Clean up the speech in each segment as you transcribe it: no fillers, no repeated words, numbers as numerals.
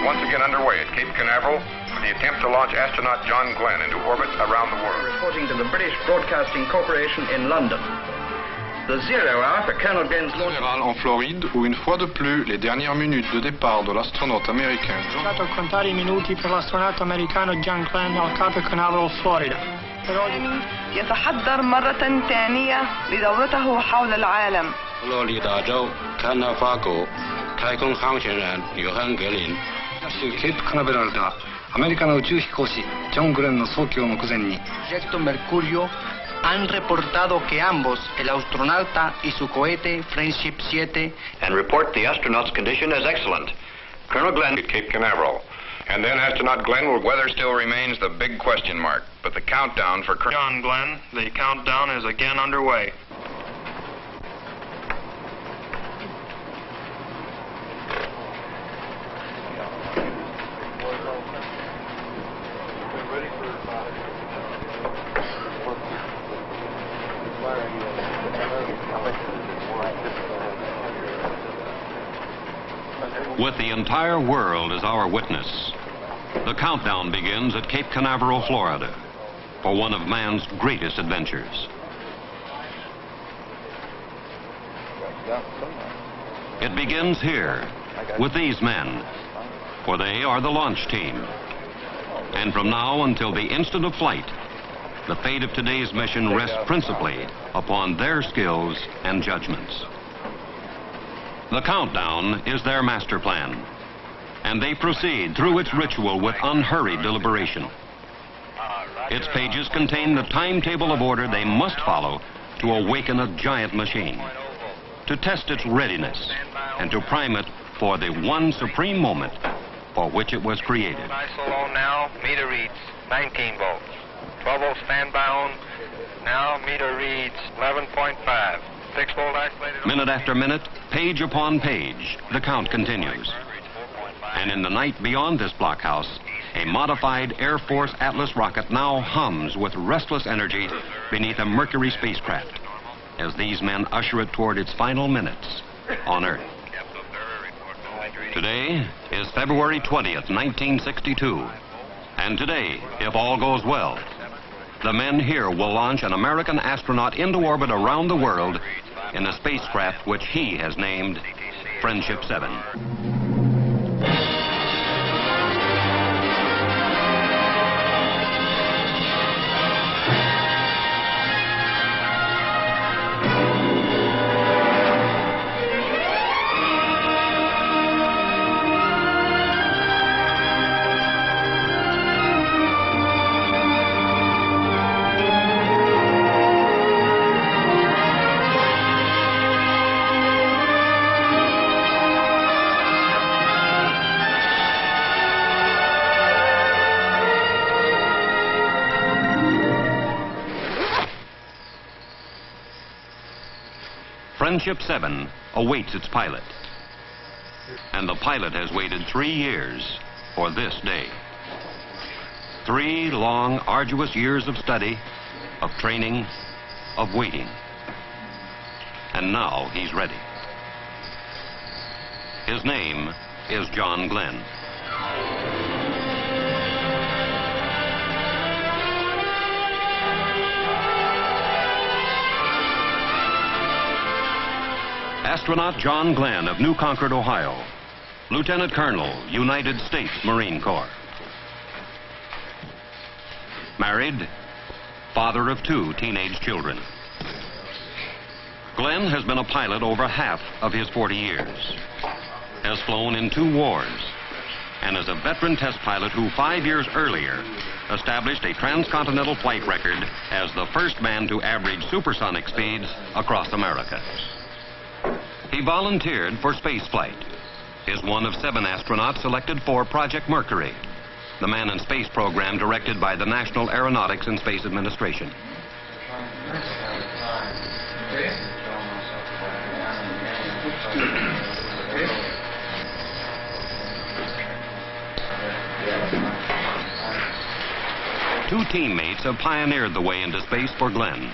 once again underway at Cape Canaveral for the attempt to launch astronaut John Glenn into orbit around the world. Reporting to the British Broadcasting Corporation in London. The 0 hour for Colonel Glenn's launch. En Floride, où une fois de plus, les dernières minutes de départ de l'astronaute américain. Stato a contare I minuti per l'astronauta americano John Glenn al Cape Canaveral, Florida. يتحضر مرة ثانية لدورته حول العالم. 佛罗里达州卡纳法国太空航天员约翰格林。州ケープカナベラルではアメリカの宇宙飛行士ジョン・グレンの早期を目前に。Proyecto Mercury han reportado que ambos, el astronauta y su cohete Friendship 7, and report the astronaut's condition as excellent. Colonel Glenn at Cape Canaveral. And then astronaut Glenn will weather still remains the big question mark. But the countdown for John Glenn, the countdown is again underway. With the entire world as our witness, the countdown begins at Cape Canaveral, Florida, for one of man's greatest adventures. It begins here with these men, for they are the launch team. And from now until the instant of flight, the fate of today's mission rests principally upon their skills and judgments. The countdown is their master plan, and they proceed through its ritual with unhurried deliberation. Its pages contain the timetable of order they must follow to awaken a giant machine, to test its readiness, and to prime it for the one supreme moment for which it was created. ISO now, meter reads 19 volts. 12 volt standby on, now meter reads 11.5. 6 volt isolated. Minute after minute, page upon page, the count continues. And in the night beyond this blockhouse, a modified Air Force Atlas rocket now hums with restless energy beneath a Mercury spacecraft as these men usher it toward its final minutes on Earth. Today is February 20th, 1962. And today, if all goes well, the men here will launch an American astronaut into orbit around the world in a spacecraft which he has named Friendship 7. Friendship 7 awaits its pilot. And the pilot has waited 3 years for this day. 3 long, arduous years of study, of training, of waiting. And now he's ready. His name is John Glenn. Astronaut John Glenn of New Concord, Ohio, Lieutenant Colonel, United States Marine Corps. Married, father of 2 teenage children. Glenn has been a pilot over half of his 40 years, has flown in 2 wars, and is a veteran test pilot who 5 years earlier established a transcontinental flight record as the first man to average supersonic speeds across America. He volunteered for spaceflight, is one of 7 astronauts selected for Project Mercury, the man in space program directed by the National Aeronautics and Space Administration. Two teammates have pioneered the way into space for Glenn.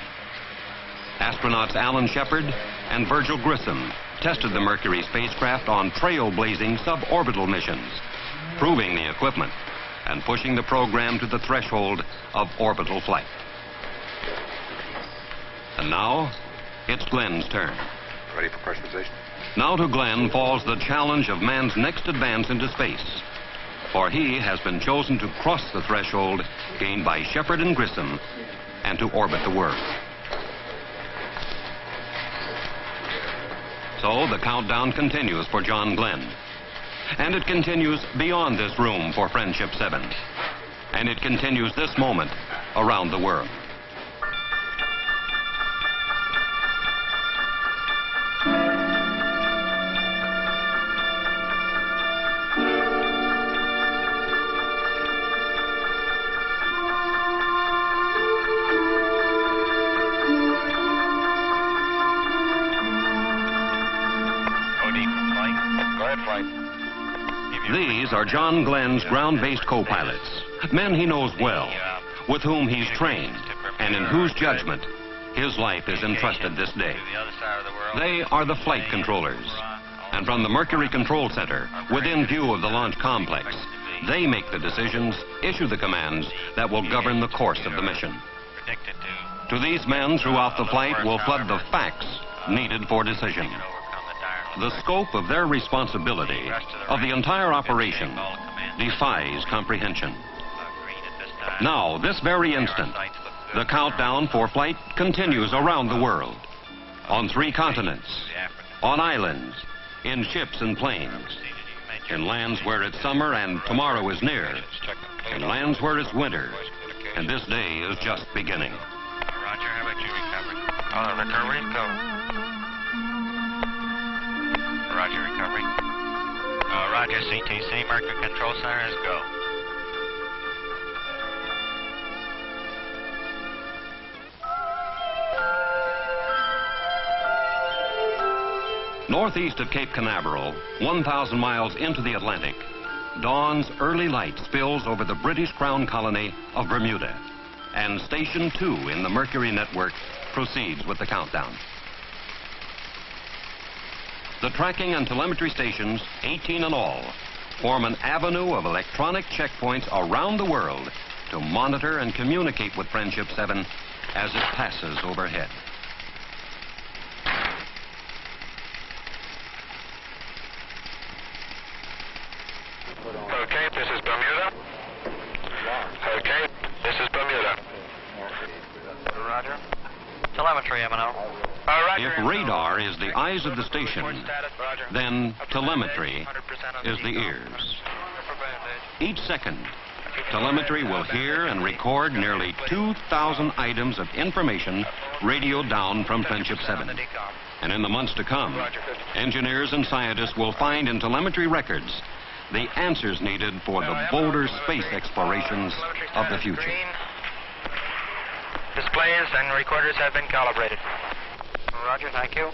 Astronauts Alan Shepard and Virgil Grissom tested the Mercury spacecraft on trailblazing suborbital missions, proving the equipment, and pushing the program to the threshold of orbital flight. And now, it's Glenn's turn. Ready for pressurization. Now to Glenn falls the challenge of man's next advance into space, for he has been chosen to cross the threshold gained by Shepard and Grissom and to orbit the world. So the countdown continues for John Glenn. And it continues beyond this room for Friendship 7. And it continues this moment around the world. These are John Glenn's ground-based co-pilots, men he knows well, with whom he's trained, and in whose judgment his life is entrusted this day. They are the flight controllers, and from the Mercury Control Center, within view of the launch complex, they make the decisions, issue the commands that will govern the course of the mission. To these men throughout the flight will flood the facts needed for decision. The scope of their responsibility of the entire operation defies comprehension. Now, this very instant, the countdown for flight continues around the world, on 3 continents, on islands, in ships and planes, in lands where it's summer and tomorrow is near, in lands where it's winter, and this day is just beginning. Roger, how about you, recovery? Recovery, go. Roger, recovery. Roger, CTC, Mercury Control Center is go. Northeast of Cape Canaveral, 1,000 miles into the Atlantic, dawn's early light spills over the British Crown colony of Bermuda, and Station 2 in the Mercury network proceeds with the countdown. The tracking and telemetry stations, 18 in all, form an avenue of electronic checkpoints around the world to monitor and communicate with Friendship 7 as it passes overhead. Okay, this is Bermuda. Okay, this is Bermuda. Roger. Telemetry, M&O. If radar is the eyes of the station, then telemetry is the ears. Each second, telemetry will hear and record nearly 2,000 items of information radioed down from Friendship 7. And in the months to come, engineers and scientists will find in telemetry records the answers needed for the bolder space explorations of the future. Displays and recorders have been calibrated. Roger, thank you.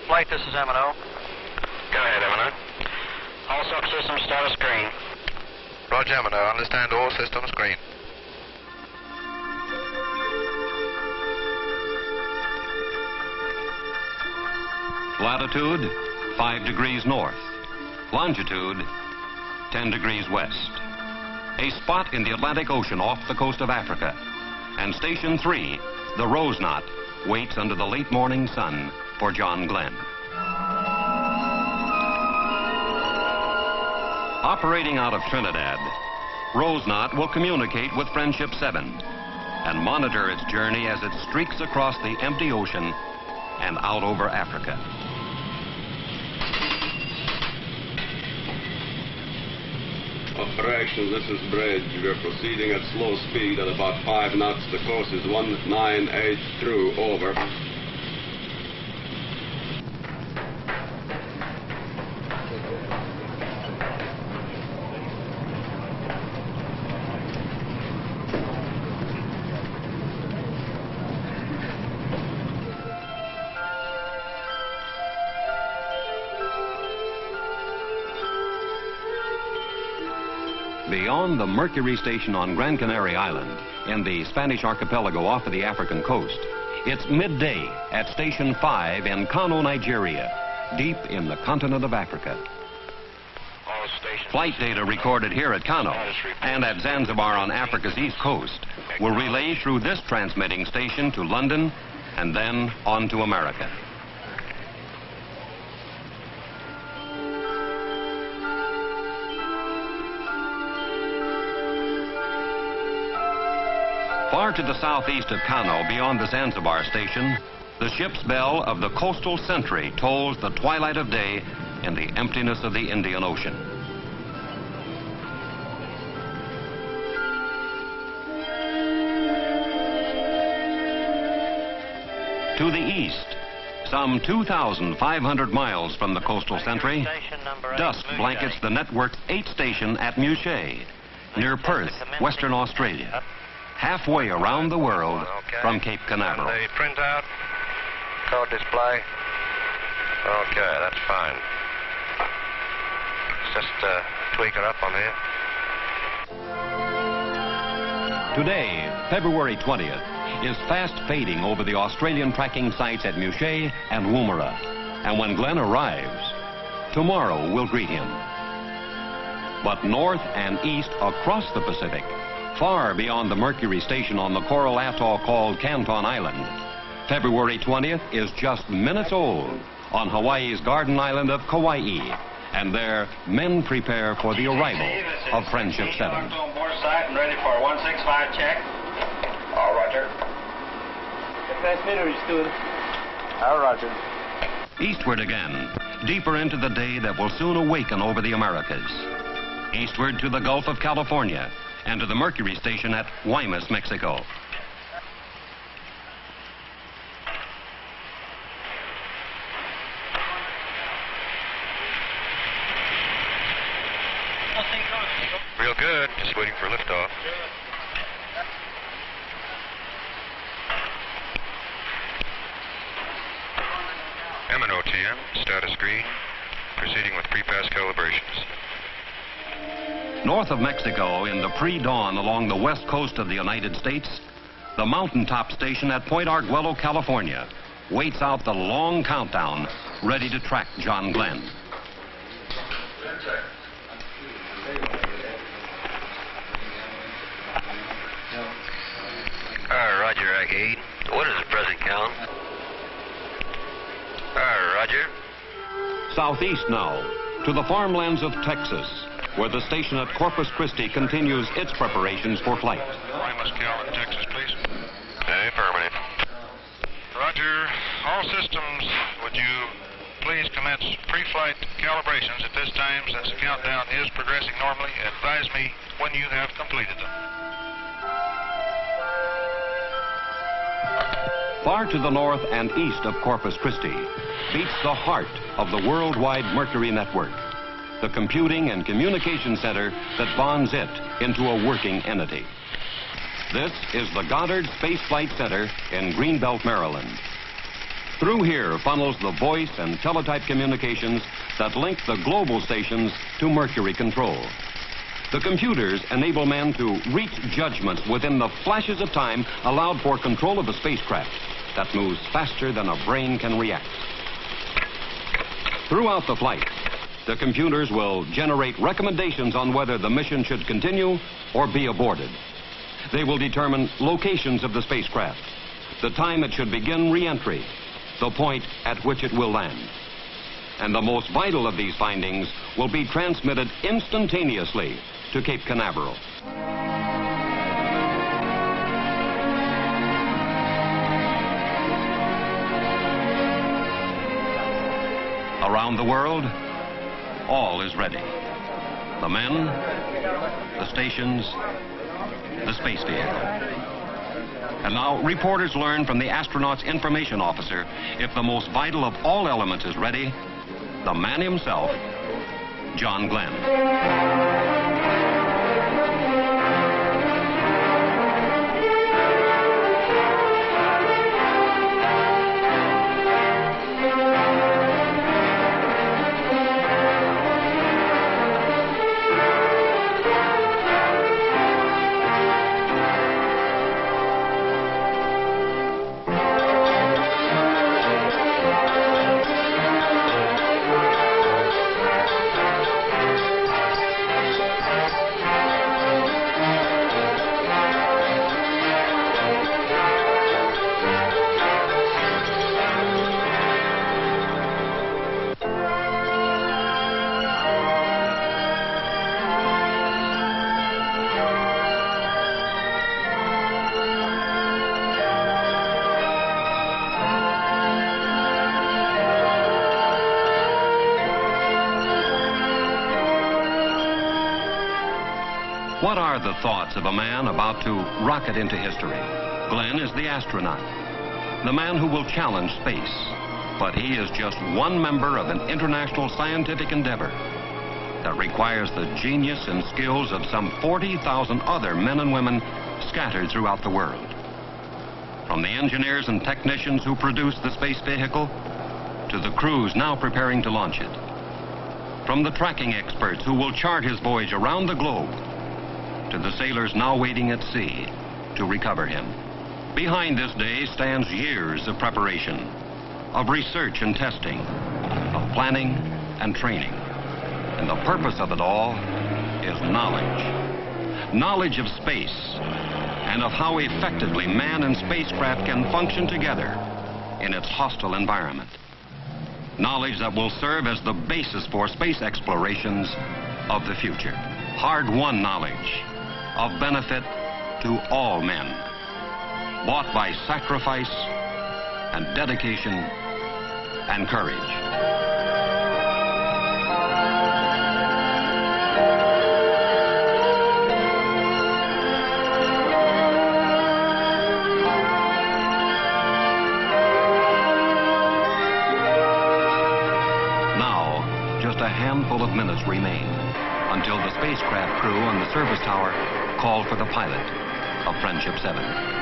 Flight, this is M&O. Go ahead, M&O. All subsystems status green. Roger, M&O. Understand all systems green. Latitude, 5 degrees north. Longitude, 10 degrees west. A spot in the Atlantic Ocean off the coast of Africa. And Station 3, the Rose Knot, waits under the late morning sun for John Glenn. Operating out of Trinidad, Rose Knot will communicate with Friendship 7 and monitor its journey as it streaks across the empty ocean and out over Africa. Operation, this is Bridge. We're proceeding at slow speed at about 5 knots. The course is 198 through, over. Beyond the Mercury station on Gran Canaria Island, in the Spanish archipelago off of the African coast, it's midday at Station 5 in Kano, Nigeria, deep in the continent of Africa. Flight data recorded here at Kano and at Zanzibar on Africa's east coast will relay through this transmitting station to London and then on to America. Far to the southeast of Kano, beyond the Zanzibar station, the ship's bell of the coastal sentry tolls the twilight of day in the emptiness of the Indian Ocean. To the east, some 2,500 miles from the coastal sentry, dusk blankets the network's 8th station at Muchet, near Perth, Western Australia, halfway around the world from Cape Canaveral. The printout, code display. Okay, that's fine. Let's just tweak it up on here. Today, February 20th, is fast fading over the Australian tracking sites at Muchet and Woomera. And when Glenn arrives, tomorrow will greet him. But north and east across the Pacific, far beyond the Mercury station on the coral atoll called Canton Island, February 20th is just minutes old on Hawaii's garden island of Kauai. And there, men prepare for the arrival of Friendship 7. On board site and ready for a 165 check. All roger. Transmitter is stood. All roger. Eastward again, deeper into the day that will soon awaken over the Americas. Eastward to the Gulf of California and to the Mercury station at Guaymas, Mexico. Real good, just waiting for liftoff. MNOTM, status green, proceeding with pre-pass calibrations. North of Mexico, in the pre-dawn along the west coast of the United States, the mountaintop station at Point Arguello, California, waits out the long countdown, ready to track John Glenn. Roger, Rack 8. What is the present count? Roger. Southeast now, to the farmlands of Texas, where the station at Corpus Christi continues its preparations for flight. Guaymas, Cal in Texas, please. Affirmative. Roger. All systems, would you please commence pre-flight calibrations at this time, since the countdown is progressing normally. Advise me when you have completed them. Far to the north and east of Corpus Christi beats the heart of the worldwide Mercury network, the computing and communication center that bonds it into a working entity. This is the Goddard Space Flight Center in Greenbelt, Maryland. Through here funnels the voice and teletype communications that link the global stations to Mercury control. The computers enable men to reach judgments within the flashes of time allowed for control of a spacecraft that moves faster than a brain can react. Throughout the flight, the computers will generate recommendations on whether the mission should continue or be aborted. They will determine locations of the spacecraft, the time it should begin re-entry, the point at which it will land. And the most vital of these findings will be transmitted instantaneously to Cape Canaveral. Around the world, all is ready. The men, the stations, the space vehicle. And now reporters learn from the astronaut's information officer if the most vital of all elements is ready, the man himself, John Glenn. What are the thoughts of a man about to rocket into history? Glenn is the astronaut, the man who will challenge space. But he is just one member of an international scientific endeavor that requires the genius and skills of some 40,000 other men and women scattered throughout the world. From the engineers and technicians who produce the space vehicle to the crews now preparing to launch it. From the tracking experts who will chart his voyage around the globe to the sailors now waiting at sea to recover him. Behind this day stands years of preparation, of research and testing, of planning and training. And the purpose of it all is knowledge. Knowledge of space and of how effectively man and spacecraft can function together in its hostile environment. Knowledge that will serve as the basis for space explorations of the future. Hard-won knowledge of benefit to all men, bought by sacrifice and dedication and courage. Now, just a handful of minutes remain until the spacecraft crew on the service tower call for the pilot of Friendship 7.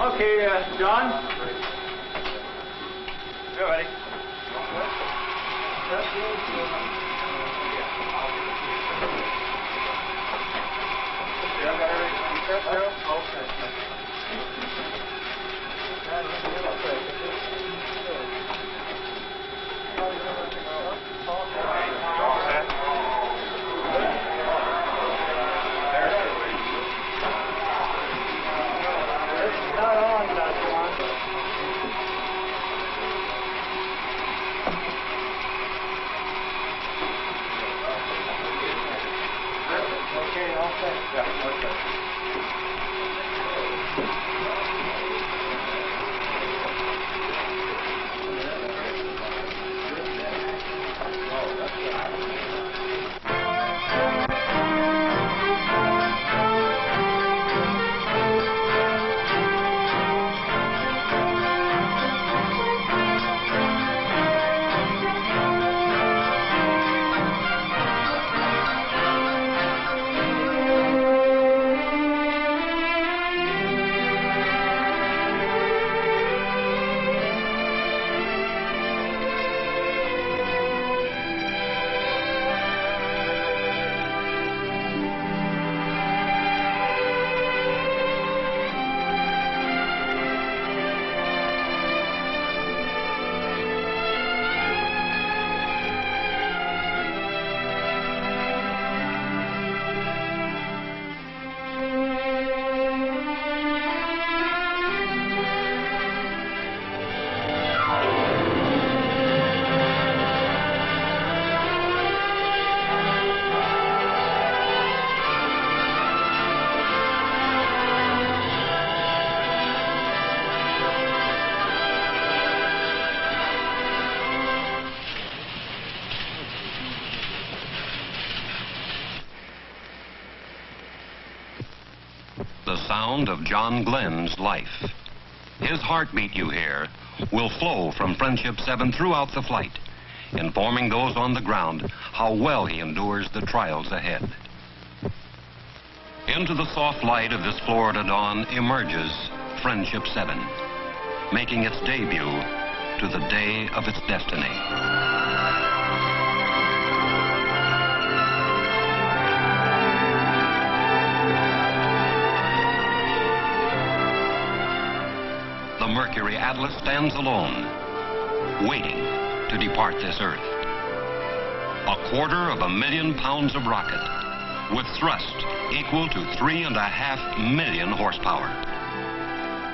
Okay, John? You're ready. sound of John Glenn's life. His heartbeat, you hear, will flow from Friendship 7 throughout the flight, informing those on the ground how well he endures the trials ahead. Into the soft light of this Florida dawn emerges Friendship 7, making its debut to the day of its destiny. The Mercury Atlas stands alone, waiting to depart this Earth. 250,000 pounds of rocket, with thrust equal to 3.5 million horsepower,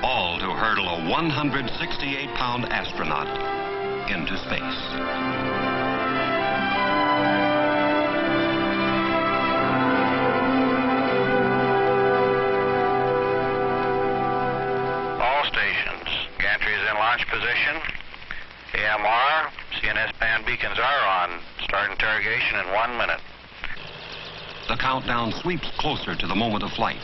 all to hurdle a 168-pound astronaut into space. Launch position. AMR, CNS band beacons are on. Start interrogation in 1 minute. The countdown sweeps closer to the moment of flight,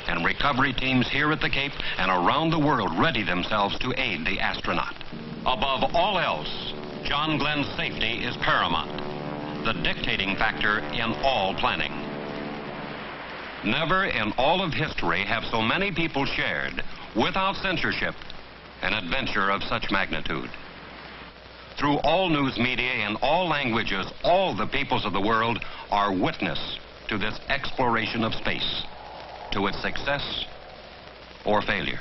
and recovery teams here at the Cape and around the world ready themselves to aid the astronaut. Above all else, John Glenn's safety is paramount, the dictating factor in all planning. Never in all of history have so many people shared, without censorship, an adventure of such magnitude. Through all news media in all languages, all the peoples of the world are witness to this exploration of space, to its success or failure.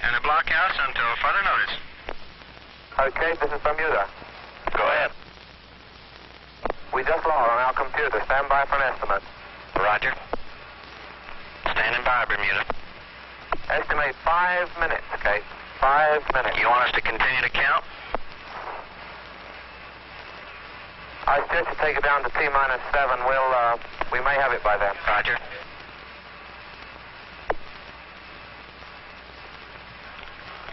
And a blockhouse until further notice. Okay, this is Bermuda. Go ahead. We just logged on our computer. Stand by for an estimate. Roger. Standing by, Bermuda. Estimate 5 minutes, okay? 5 minutes. You want us to continue to count? I suggest you take it down to T-minus 7. We may have it by then. Roger.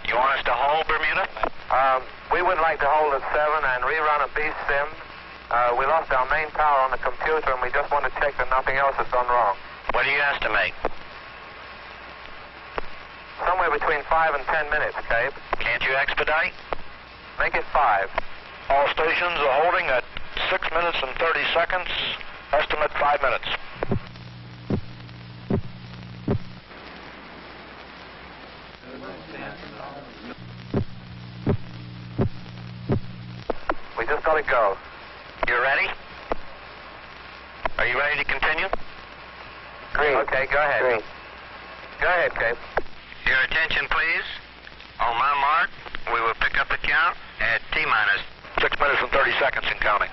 You want us to hold, Bermuda? We would like to hold at 7 and rerun a B-sim. We lost our main power on the computer, and we just want to check that nothing else has gone wrong. What do you estimate? Somewhere between 5 and 10 minutes, Cape. Can't you expedite? Make it 5. All stations are holding at 6 minutes and 30 seconds. Estimate 5 minutes. We just got to go. You ready? Are you ready to continue? Green. Okay, go ahead. Green. Go ahead, Cape. Your attention, please. On my mark, we will pick up the count at T-minus 6 minutes and 30 seconds and counting.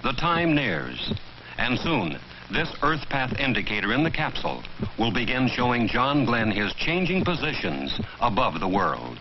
The time nears, and soon, this Earth path indicator in the capsule will begin showing John Glenn his changing positions above the world.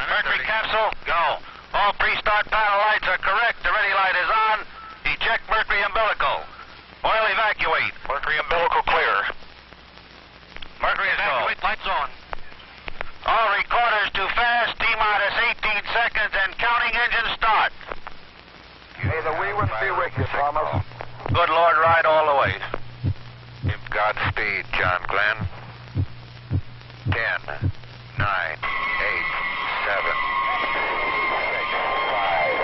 Mercury capsule, go. All pre-start panel lights are correct. The ready light is on. Eject Mercury umbilical. Oil evacuate. Mercury umbilical clear. Mercury evacuate. Lights on. All recorders too fast. T-minus 18 seconds and counting engine start. May the wee one be with you, Thomas. Good Lord, ride all the way. You've got speed, John Glenn. 10, 9, 8, 7, 6, 5,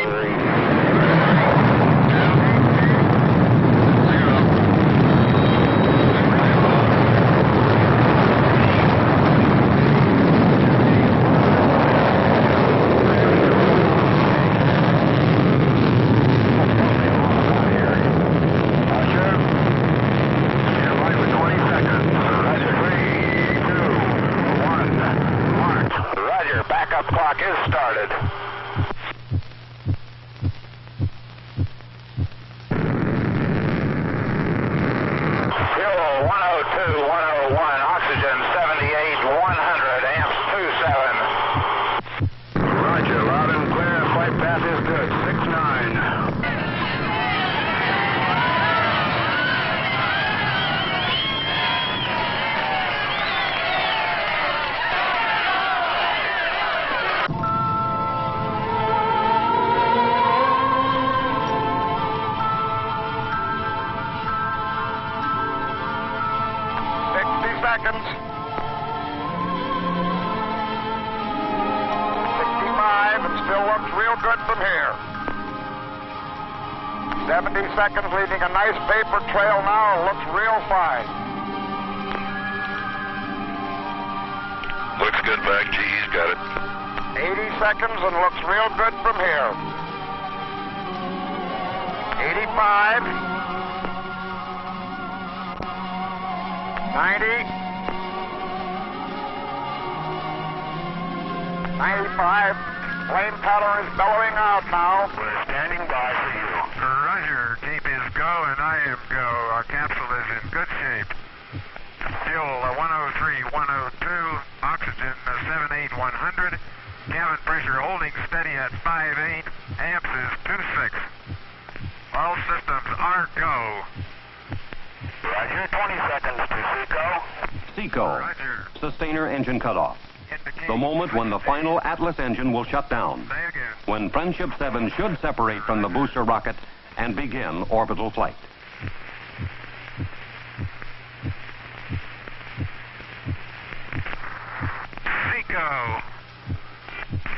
4, 3. Clock is started. Fuel 102, 101, oxygen 78, 100, amps 27. Roger, loud and clear, flight path is good, 69. Seconds. 65 and still looks real good from here. 70 seconds, leaving a nice vapor trail now. Looks real fine. Looks good back. G, he's got it. 80 seconds and looks real good from here. 85. 90. 95. Flame color is bellowing out now. We're standing by for you. Roger. Tape is go and I am go. Our capsule is in good shape. Fuel 103, 102. Oxygen 78, 100. Cabin pressure holding steady at 58. Amps is 26. All systems are go. Roger. 20 seconds to SECO. SECO. Roger. Sustainer engine cutoff. The moment when the final Atlas engine will shut down. Say again. When Friendship 7 should separate from the booster rocket and begin orbital flight. SECO.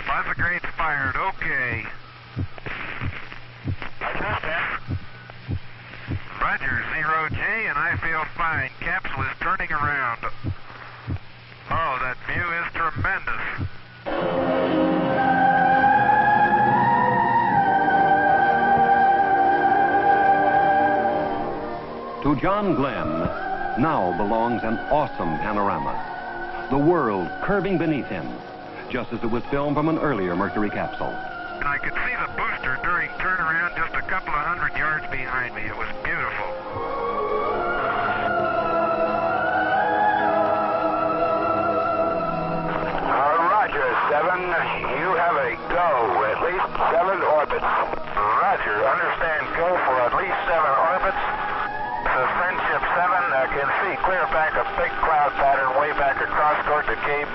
Lots of grades fired. Okay. Roger. 0J and I feel fine. Capsule is turning around. Oh, that view is tremendous. To John Glenn now belongs an awesome panorama. The world curving beneath him, just as it was filmed from an earlier Mercury capsule. And I could see the booster during turnaround just a couple of 100 yards behind me. It was beautiful. You have a go, at least 7 orbits. Roger, understand go for at least 7 orbits. The Friendship 7 can see clear back a big cloud pattern way back across toward the Cape.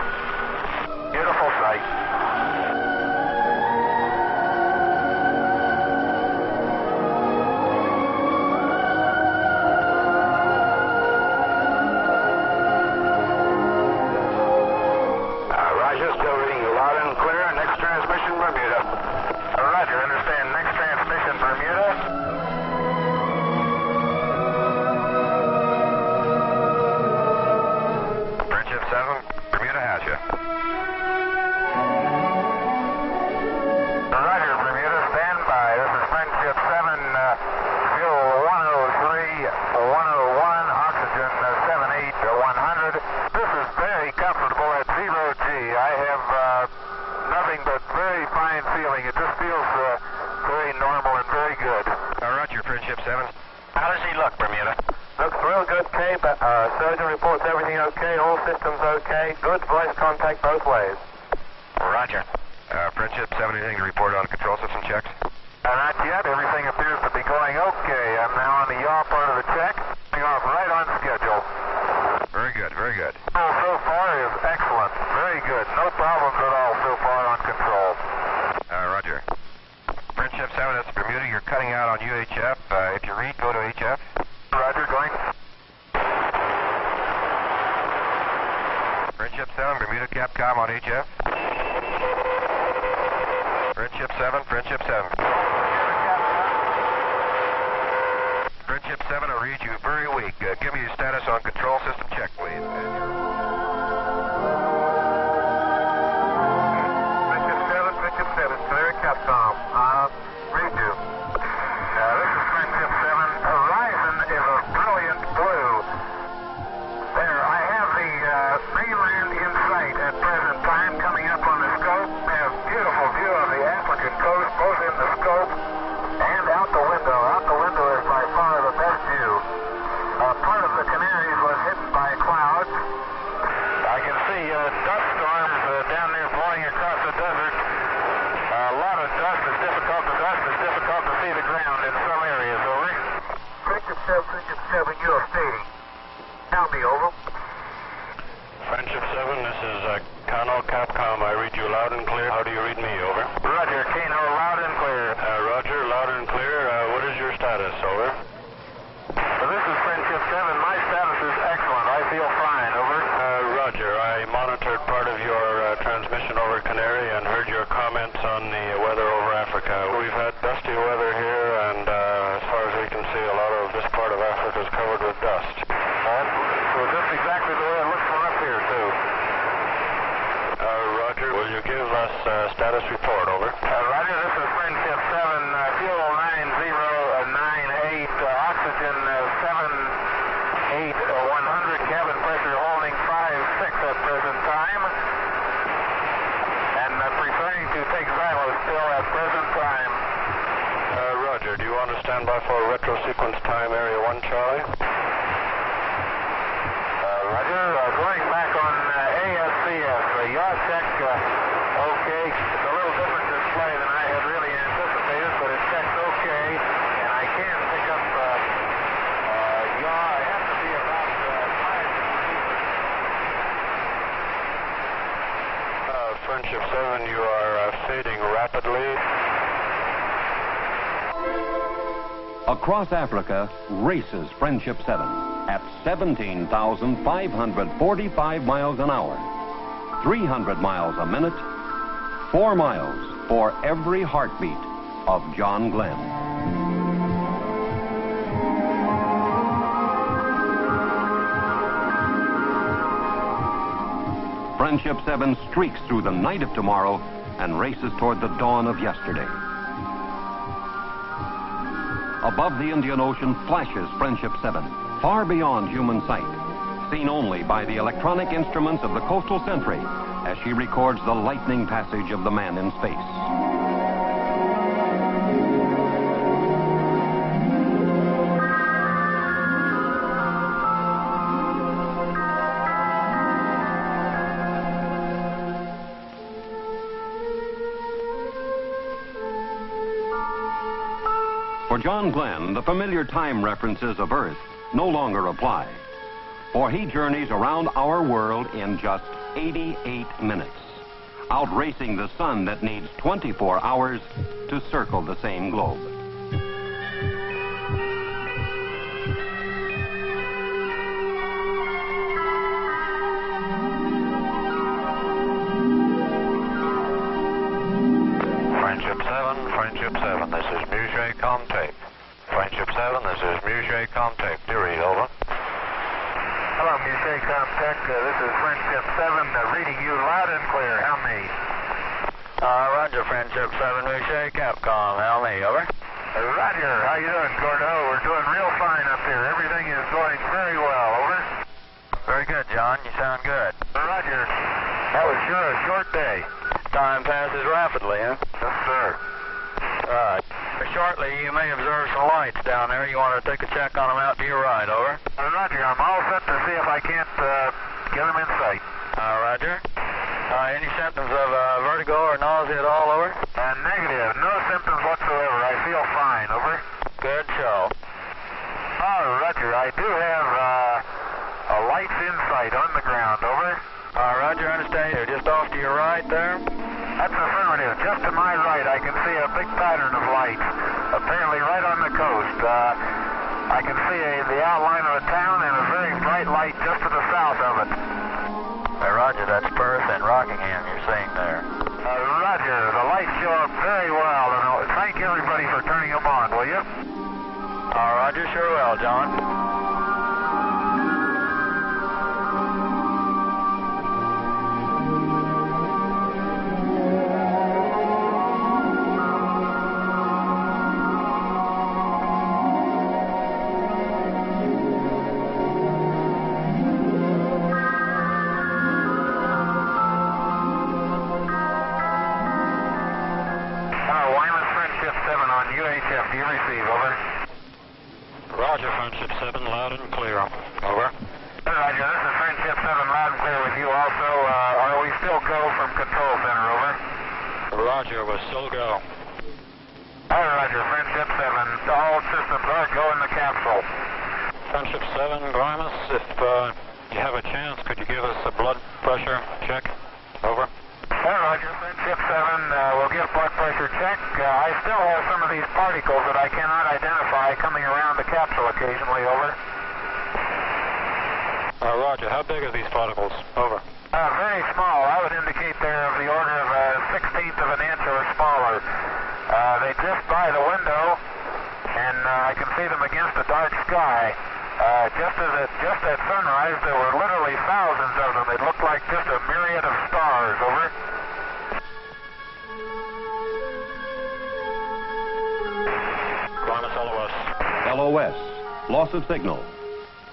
Beautiful sight. Surgeon reports everything okay, all systems okay. Good voice contact both ways. Roger. Friendship 7, anything to report on control system checks? Not yet. Everything appears to be going okay. I'm now on the yaw part of the check. Going off right on schedule. Very good, very good. So far is excellent. Very good. No problems at all so far on control. Roger. Friendship 7, that's Bermuda. You're cutting out on UHF. If you read, go to HF. Roger, going. Friendship 7, Bermuda Capcom on HF. Friendship 7, Friendship 7. Friendship 7, I read you very weak. Give me your status on control system check, please. Friendship 7, clear Capcom. Read you. This is Friendship 7. Horizon is a brilliant blue. There, I have the mainland in sight at present time coming up on the scope. I have a beautiful view of the African coast, both in the scope and out the window. Out the window is by far the best view. Part of the Canaries was hit by clouds. I can see dust storms down there blowing across the desert. A lot of dust. It's difficult to see the ground in some areas. Over. Friendship 7, you are stating. Tell me, over. Friendship 7, this is Kano Capcom. I read you loud and clear. How do you read me? Over. Roger, Kano, loud and clear. Roger, loud and clear. What is your status? Over. This is Friendship 7. My status is excellent. I feel fine. Over. Roger, I monitored part of your transmission over Canary and heard your comments on the weather over Africa. We've had dusty weather here, and as far as we can see, a lot of this part of Africa is covered with dust. So just exactly the way it looks from up here, too. Roger, will you give us status report? Over. Roger, this is Friendship 7, fuel 9098, oxygen 78, 100, cabin pressure holding 5.6 at present time, and preferring to take Xylo still at present time. Roger, do you want to stand by for retro sequence time, area 1, Charlie? Roger, going back on ASCS, yaw check, okay. It's a little different display than I had really anticipated, but it checks okay, and I can pick up yaw. I have to be about 5 Friendship 7, you are fading rapidly. Across Africa, races Friendship 7 at 17,545 miles an hour, 300 miles a minute, 4 miles for every heartbeat of John Glenn. Friendship 7 streaks through the night of tomorrow and races toward the dawn of yesterday. Above the Indian Ocean flashes Friendship 7, far beyond human sight, seen only by the electronic instruments of the Coastal Sentry as she records the lightning passage of the man in space. For John Glenn, the familiar time references of Earth no longer apply, for he journeys around our world in just 88 minutes, outracing the sun that needs 24 hours to circle the same globe. Friendship 7, this is Musée Comtape. Friendship 7, this is Musée Comtape. Do you read, over? Hello, Musée Comtech. This is Friendship 7, reading you loud and clear. How me? Roger, Friendship 7, Musée Capcom. How me, over? Roger. How you doing, Gordo? We're doing real fine up here. Everything is going very well, over. Very good, John. You sound good. Roger. That was sure a short day. Time passes rapidly, huh? Yes, sir. Right. Shortly, you may observe some lights down there. You want to take a check on them out to your right, over? Roger. I'm all set to see if I can't get them in sight. Roger. Any symptoms of vertigo or nausea at all, over? Negative. No symptoms whatsoever. I feel fine, over. Good show. Oh, Roger. I do have a lights in sight on the ground, over. Roger, understand. You're just off to your right there? That's affirmative. Just to my right, I can see a big pattern of lights, apparently right on the coast. I can see the outline of a town and a very bright light just to the south of it. Roger, that's Perth and Rockingham you're seeing there. Roger, the lights show up very well, and thank everybody for turning them on, will you? Roger, sure will, John. Do you receive, over? Roger, Friendship 7, loud and clear. Over. Roger, this is Friendship 7, loud and clear with you also. Are we still go from Control Center, over? Roger, we're still go. Roger, Friendship 7, all systems are go in the capsule. Friendship 7, Grimus, if you have a chance, could you give us a blood pressure check? Over. Roger, Friendship 7, we'll give blood pressure check. I still have some of these particles that I cannot identify coming around the capsule occasionally, over. Roger, how big are these particles? Over. Very small. I would indicate they're of the order of a 1/16 of an inch or smaller. They drift by the window, and I can see them against the dark sky. Just at sunrise, there were literally thousands of them. It looked like just a myriad of stars, over. Grimus, LOS. LOS, loss of signal.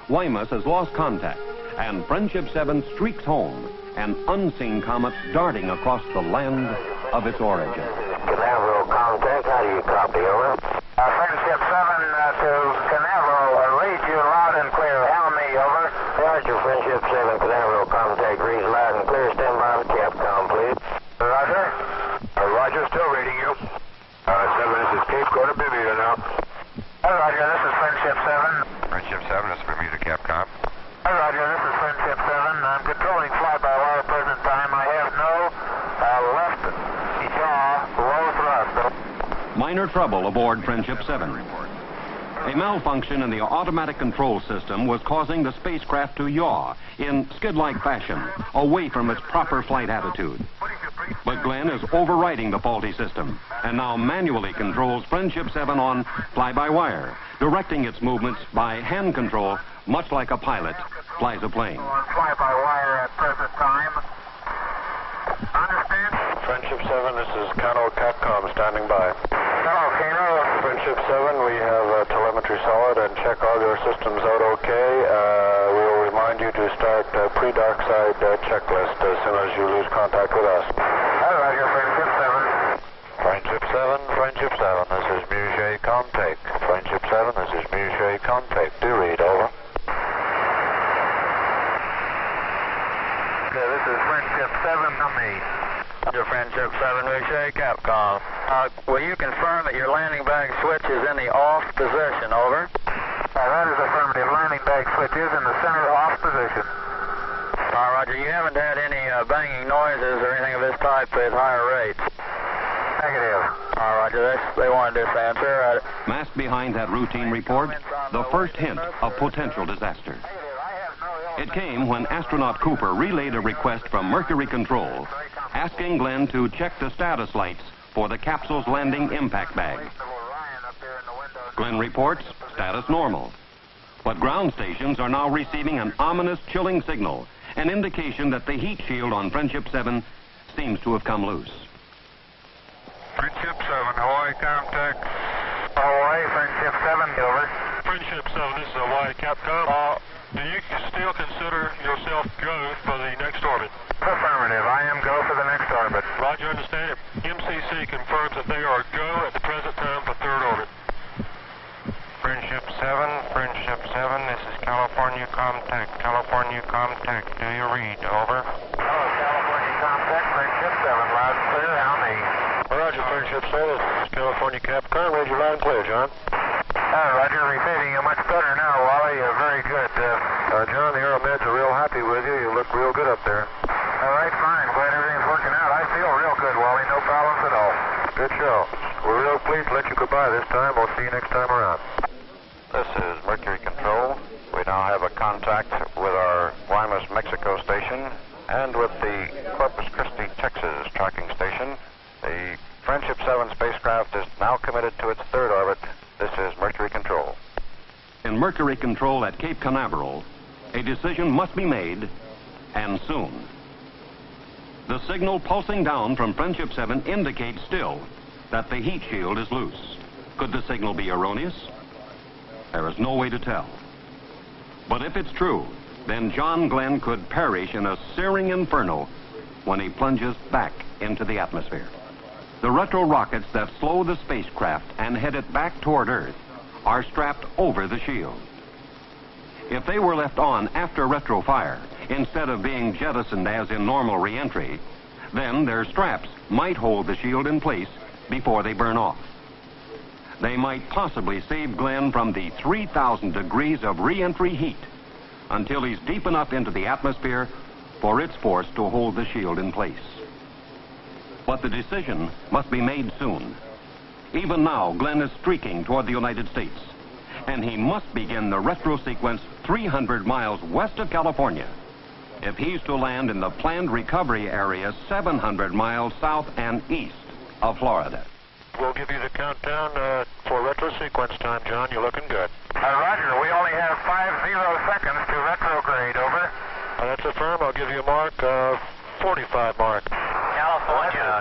Weymouth has lost contact, and Friendship 7 streaks home, an unseen comet darting across the land of its origin. Canaveral contact, how do you copy, over? Friendship 7 to Canaveral, read you loud and clear. Helm me, over. Roger, Friendship 7, Canaveral contact, reads loud and clear. Stand by on Capcom, please. Roger. Roger, still reading you. 7, this is Cape, go to Bermuda now. Roger, this is Friendship 7. Friendship 7, this is Bermuda Capcom. Roger, this is Friendship 7. I'm controlling fly-by-wire present time. I have no left jaw low thrust. Minor trouble aboard Friendship 7. A malfunction in the automatic control system was causing the spacecraft to yaw in skid-like fashion, away from its proper flight attitude. But Glenn is overriding the faulty system, and now manually controls Friendship 7 on fly-by-wire, directing its movements by hand control, much like a pilot flies a plane. On fly-by-wire at present time. Understand? Friendship 7, this is Kano Capcom standing by. Hello, Kano. Friendship 7, we have telemetry solid and check all your systems out okay. We will remind you to start pre-dark side checklist as soon as you lose contact with us. Roger, Friendship 7. Friendship 7, Friendship 7, this is Muget contact. Friendship 7, this is Muget contact. Do read, over. Okay, this is Friendship 7 to me. Roger, Friendship 7, Muget Capcom. Will you confirm that your landing bag switch is in the off position, over? That is affirmative. Landing bag switch is in the center off position. Roger, you haven't had any banging noises or anything of this type at higher rates? Negative. Roger, they wanted this answer. Masked behind that routine report, the first hint of potential disaster. It came when astronaut Cooper relayed a request from Mercury Control, asking Glenn to check the status lights for the capsule's landing impact bag. Glenn reports status normal. But ground stations are now receiving an ominous chilling signal, an indication that the heat shield on Friendship 7 seems to have come loose. Friendship 7, Hawaii contact. Hawaii, Friendship 7, over. Friendship 7, this is Hawaii Capcom. Do you still consider yourself go for the next orbit? Affirmative. I am go for the next orbit. Roger, understand it. MCC confirms that they are go at the present time for third orbit. Friendship 7, this is California contact. California contact, do you read? Over. Hello, California contact, Friendship 7, loud and clear, how me? Roger, Friendship 7, this is California Capcom, read you loud and clear, John. Roger, receiving you much better now, Wally, very good. John, the Aeromeds are real happy with you, you look real good up there. All right, fine, glad everything's working out. I feel real good, Wally, no problems at all. Good show. We're real pleased to let you goodbye this time, we'll see you next time around. This is Mercury Control. We now have a contact with our Guaymas, Mexico station and with the Corpus Christi, Texas tracking station. The Friendship 7 spacecraft is now committed to its third orbit. This is Mercury Control. In Mercury Control at Cape Canaveral, a decision must be made, and soon. The signal pulsing down from Friendship 7 indicates still that the heat shield is loose. Could the signal be erroneous? There is no way to tell. But if it's true, then John Glenn could perish in a searing inferno when he plunges back into the atmosphere. The retro rockets that slow the spacecraft and head it back toward Earth are strapped over the shield. If they were left on after retro fire, instead of being jettisoned as in normal re-entry, then their straps might hold the shield in place before they burn off. They might possibly save Glenn from the 3,000 degrees of re-entry heat until he's deep enough into the atmosphere for its force to hold the shield in place. But the decision must be made soon. Even now, Glenn is streaking toward the United States, and he must begin the retro sequence 300 miles west of California if he's to land in the planned recovery area 700 miles south and east of Florida. We'll give you the countdown for retro sequence time, John. You're looking good. Roger, we only have 50 seconds to retrograde, over. That's a firm. I'll give you a mark, 45 mark.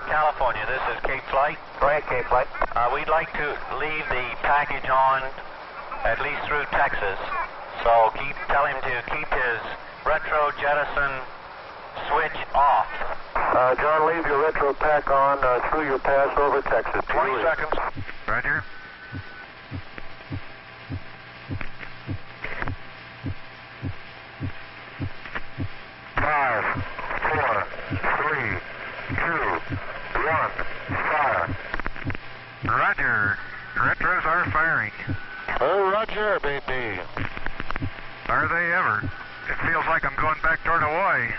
California, this is Cape Flight. Go ahead, Cape Flight. We'd like to leave the package on at least through Texas. So tell him to keep his retro jettison switch off. John, leave your retro pack on through your pass over Texas. 20 seconds. Roger. Five, 4, 3, 2, 1, fire. Roger. Retros are firing. Oh, Roger, baby. Are they ever? It feels like I'm going back toward Hawaii.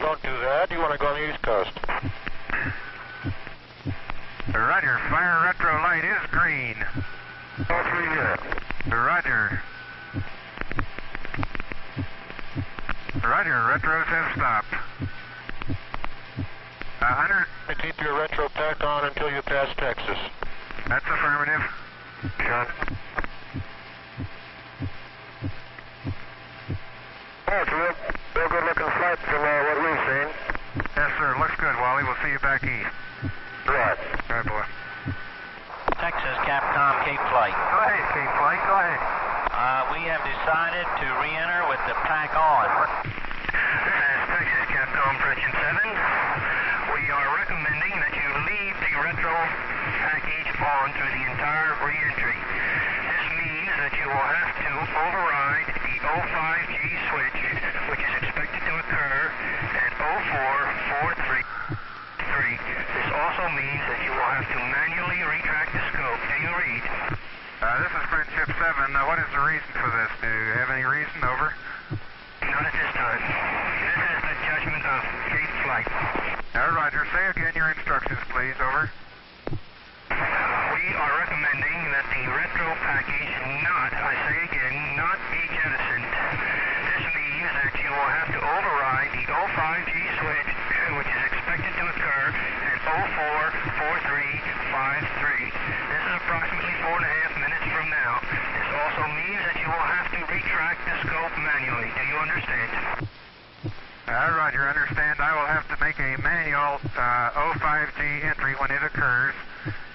Don't do that. You want to go on the East Coast. Roger. Fire retro light is green. All 3 here. Roger. Roger. Retros have stopped. Hunter? Keep your retro pack on until you pass Texas. That's affirmative. John? Oh, real good looking flight from what we've seen. Yes, sir. Looks good, Wally. We'll see you back east. Right. All right, boy. Texas Capcom Cape Flight. Go ahead, Cape Flight. Go ahead. We have decided to re-enter with the pack on. This is Texas Capcom Friendship 7. We are recommending that you leave the retro package on through the entire re-entry. This means that you will have to override the 05G switch, which is expected to occur at 0443. This also means that you will have to manually retract the scope. Do you read? This is Friendship 7. What is the reason for this? Do you have any reason? Over. Not at this time. This is the judgment of Cape Flight. Roger. Say again your instructions, please. Over. We are recommending that the retro package I say again, not be jettisoned. This means that you will have to override the 05G switch, which is expected to occur at 044353. This is approximately 4.5 minutes from now. This also means that you will have to retract the scope manually. Do you understand? Roger, understand. I will have to make a manual 05G entry when it occurs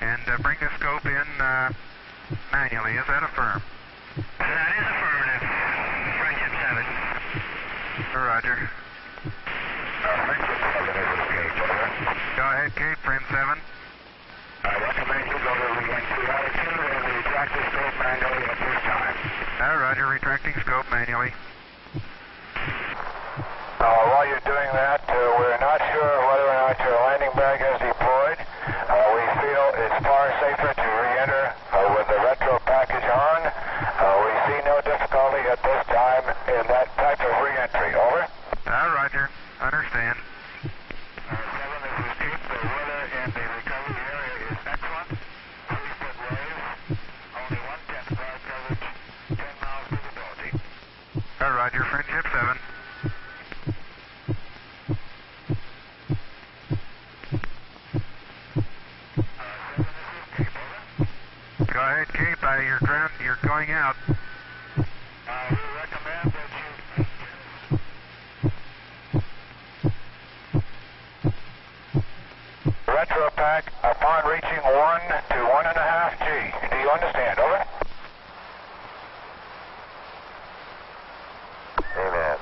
and bring the scope in manually. Is that affirmed? That is affirmative. Friendship 7. Roger. Friendship 7 is Cape, over. Go ahead, Cape, Friend 7. I recommend you go to re-entry altitude and retract the scope manually at this time. Roger, retracting scope manually. While you're doing that, we're not sure whether or not your landing bag has deployed. We feel it's far safer to re-enter with the retro package on. We see no difficulty at this time in that type of re-entry. Over. Roger. Understand. 7, this is Chief. The weather in the recovery area is excellent. 3-foot waves, only 1/10 cloud coverage, 10 miles visibility. Roger. Friendship 7. Go ahead, Cape. You're going out. We recommend that you... Retro pack upon reaching 1 to 1.5 G. Do you understand? Over. Amen.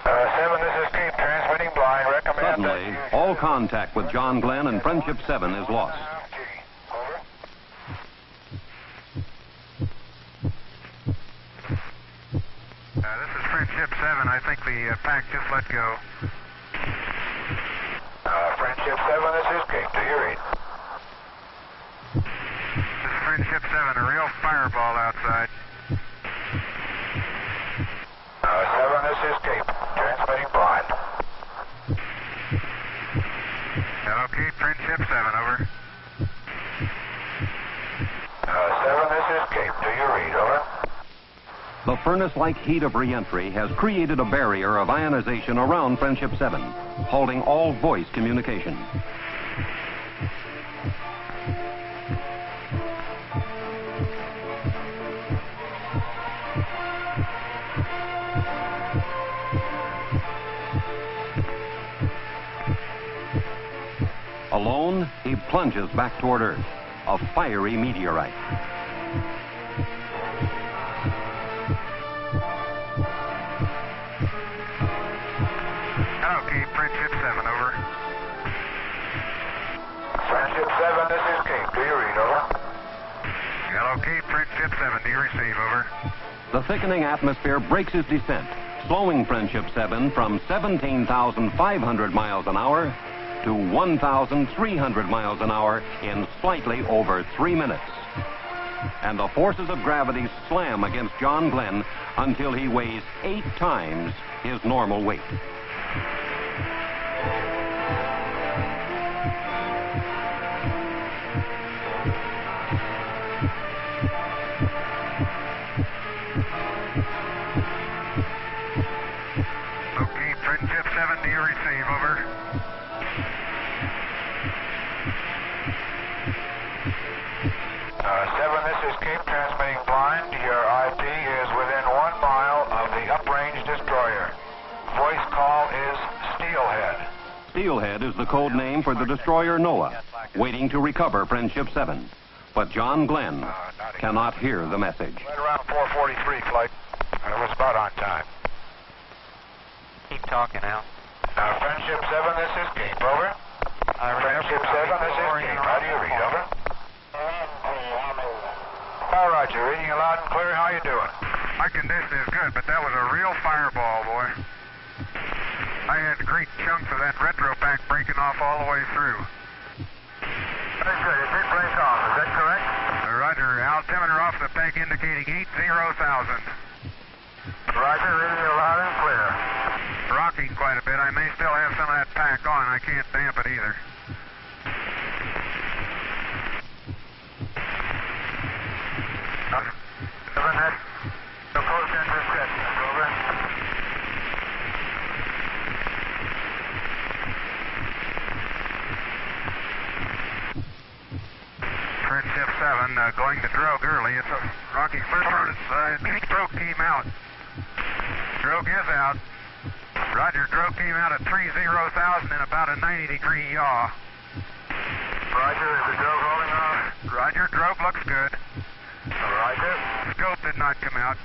7, this is Cape, transmitting blind. Recommend Suddenly, that you... all contact with John Glenn and Friendship 7 is lost. This is Friendship 7. I think the pack just let go. Friendship 7, this is Cape. Do you read? This is Friendship 7. A real fireball outside. 7, this is Cape, transmitting blind. Hello, Cape. Friendship 7. Over. 7, this is Cape. Do you read? Over. The furnace-like heat of re-entry has created a barrier of ionization around Friendship 7, halting all voice communication. Alone, he plunges back toward Earth, a fiery meteorite. Okay, Friendship 7, over. Friendship 7, this is Cape. Do you read? Over. Hello, Cape. Friendship 7, do you receive? Over. The thickening atmosphere breaks his descent, slowing Friendship 7 from 17,500 miles an hour to 1,300 miles an hour in slightly over 3 minutes. And the forces of gravity slam against John Glenn until he weighs 8 times his normal weight. Okay, Friendship 7, do you receive? Over. 7, this is Cape, transmitting blind. Your IP is within 1 mile of the uprange destroyer. Voice call is Steelhead. Steelhead is the code name for the destroyer Noah, waiting to recover Friendship 7. But John Glenn cannot hear the message. Right around 4:43, flight. It was about on time. Keep talking, Al. Friendship 7, this is Cape. Over. Friendship 7, this is Cape. How do you read? Over. All right, you're reading you loud and clear. How you doing? My condition is good, but that was a real fireball, boy. I had great chunks of that retro pack breaking off all the way through. Very good. It did break off. Is that correct? Roger. Altimeter off the peg indicating 80,000. Roger. Reading you loud and clear. Rocking quite a bit. I may still have some of that pack on. I can't damp it either. Friendship 7, going to drogue early. It's a rocky first on its side. Drogue came out. Drogue is out. Roger, drogue came out at 30,000 in about a 90-degree yaw. Roger, is the drogue holding off? Roger, drogue looks good. Roger. Scope did not come out.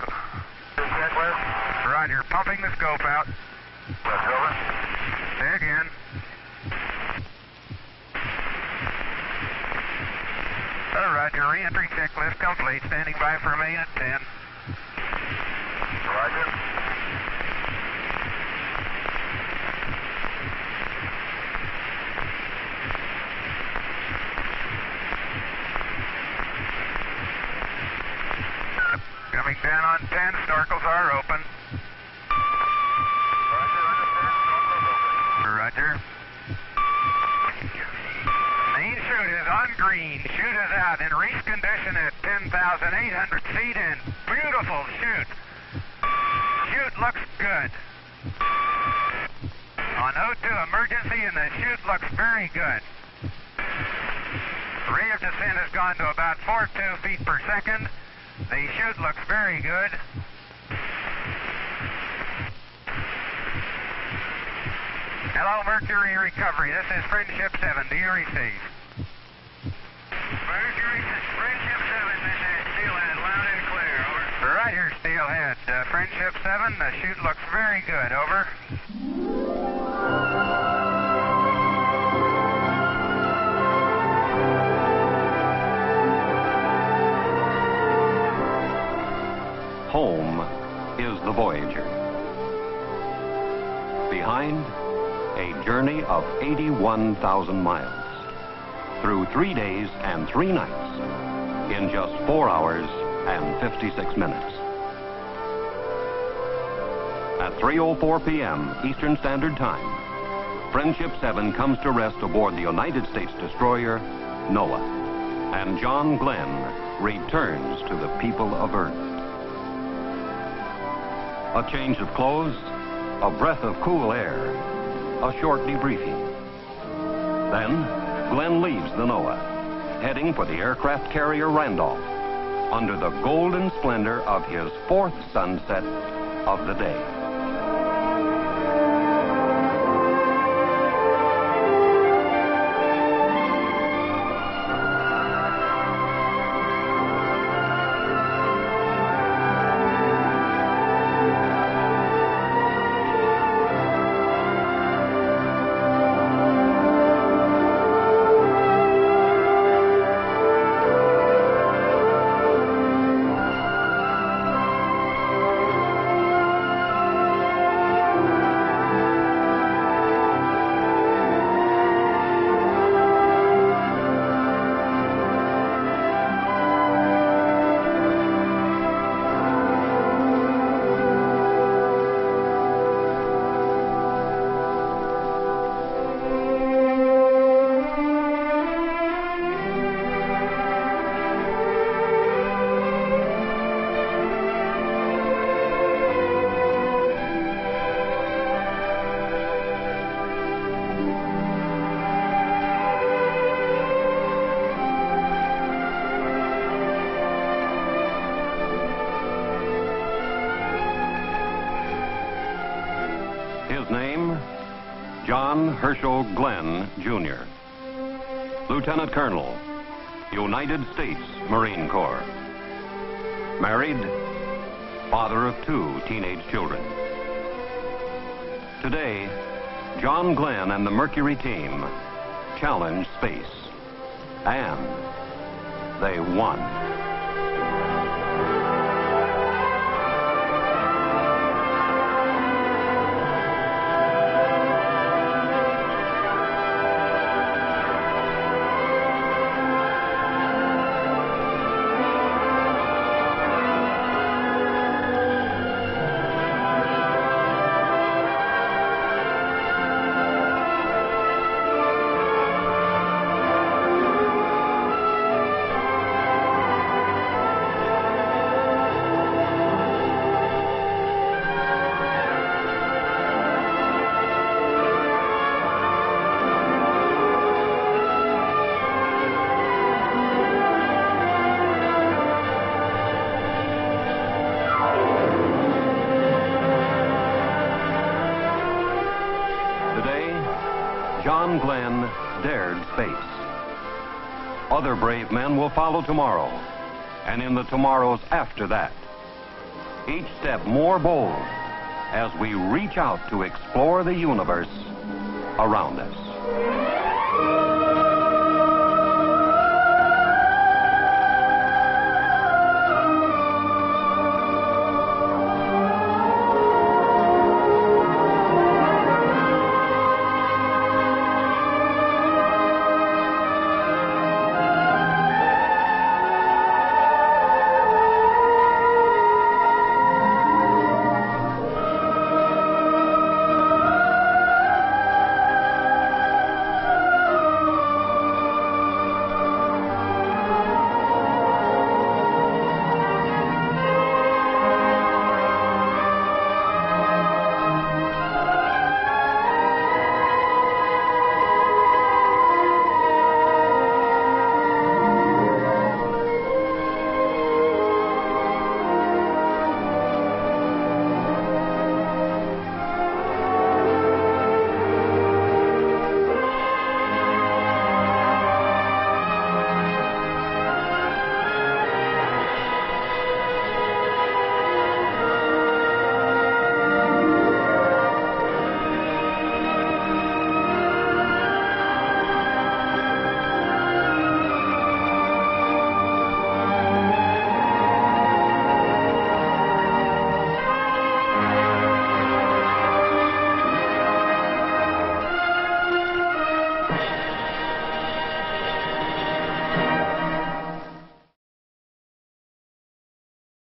Checklist. Roger, pumping the scope out. That's over. Say again. Roger, re-entry checklist complete. Standing by for a million at 10. Roger. snorkels are open. Roger. Main chute is on green. Chute is out in reach condition at 10,800 feet and beautiful chute. Chute looks good. On O2 emergency and the chute looks very good. Rate of descent has gone to about 42 feet per second. The chute looks very good. Hello, Mercury Recovery. This is Friendship 7. Do you receive? Mercury, Friendship 7, this is Steelhead. Loud and clear, over. Roger, Steelhead. Friendship 7, the chute looks very good, over. Home is the Voyager. Behind, a journey of 81,000 miles through 3 days and 3 nights in just 4 hours and 56 minutes. At 3:04 p.m. Eastern Standard Time, Friendship 7 comes to rest aboard the United States destroyer Noah, and John Glenn returns to the people of Earth. A change of clothes, a breath of cool air, a short debriefing. Then, Glenn leaves the Noah, heading for the aircraft carrier Randolph, under the golden splendor of his 4th sunset of the day. John Herschel Glenn, Jr., Lieutenant Colonel, United States Marine Corps. Married, father of 2 teenage children. Today, John Glenn and the Mercury team challenged space, and they won. John Glenn dared space. Other brave men will follow tomorrow, and in the tomorrows after that. Each step more bold as we reach out to explore the universe around us.